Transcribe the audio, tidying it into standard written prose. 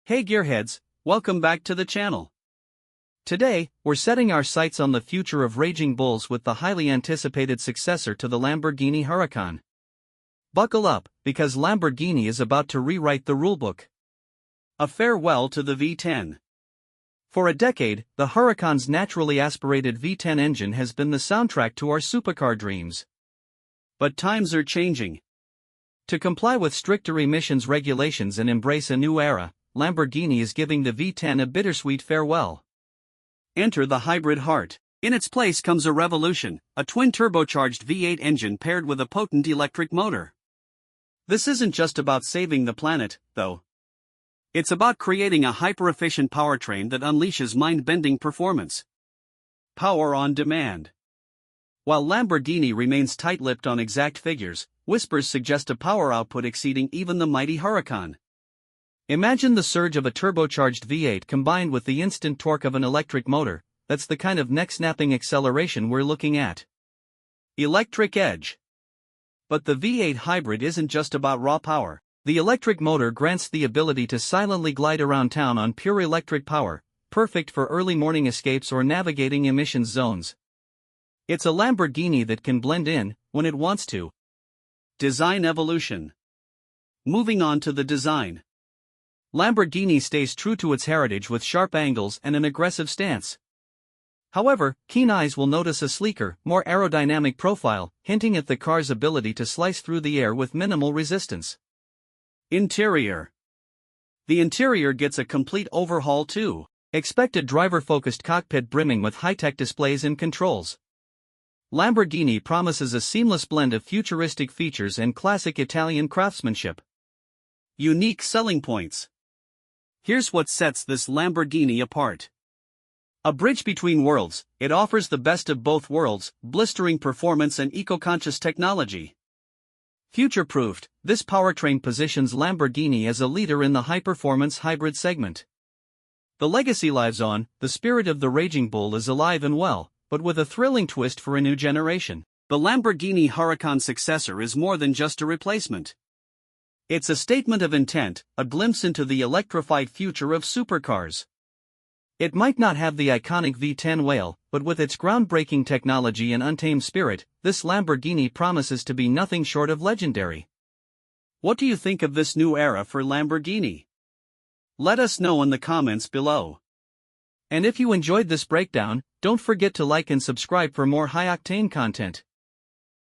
Hey gearheads, welcome back to the channel. Today, we're setting our sights on the future of raging bulls with the highly anticipated successor to the Lamborghini Huracan. Buckle up, because Lamborghini is about to rewrite the rulebook. A farewell to the V10. For a decade, the Huracan's naturally aspirated V10 engine has been the soundtrack to our supercar dreams. But times are changing. To comply with stricter emissions regulations and embrace a new era, Lamborghini is giving the V10 a bittersweet farewell. Enter the hybrid heart. In its place comes a revolution, a twin-turbocharged V8 engine paired with a potent electric motor. This isn't just about saving the planet, though. It's about creating a hyper-efficient powertrain that unleashes mind-bending performance. Power on demand. While Lamborghini remains tight-lipped on exact figures, whispers suggest a power output exceeding even the mighty Huracan. Imagine the surge of a turbocharged V8 combined with the instant torque of an electric motor. That's the kind of neck-snapping acceleration we're looking at. Electric edge. But the V8 hybrid isn't just about raw power. The electric motor grants the ability to silently glide around town on pure electric power, perfect for early morning escapes or navigating emissions zones. It's a Lamborghini that can blend in, when it wants to. Design evolution. Moving on to the design. Lamborghini stays true to its heritage with sharp angles and an aggressive stance. However, keen eyes will notice a sleeker, more aerodynamic profile, hinting at the car's ability to slice through the air with minimal resistance. Interior. The interior gets a complete overhaul too. Expect a driver-focused cockpit brimming with high-tech displays and controls. Lamborghini promises a seamless blend of futuristic features and classic Italian craftsmanship. Unique selling points. Here's what sets this Lamborghini apart. A bridge between worlds, it offers the best of both worlds, blistering performance and eco-conscious technology. Future-proofed, this powertrain positions Lamborghini as a leader in the high-performance hybrid segment. The legacy lives on, the spirit of the raging bull is alive and well, but with a thrilling twist for a new generation. The Lamborghini Huracan successor is more than just a replacement. It's a statement of intent, a glimpse into the electrified future of supercars. It might not have the iconic V10 wail, but with its groundbreaking technology and untamed spirit, this Lamborghini promises to be nothing short of legendary. What do you think of this new era for Lamborghini? Let us know in the comments below. And if you enjoyed this breakdown, don't forget to like and subscribe for more high-octane content.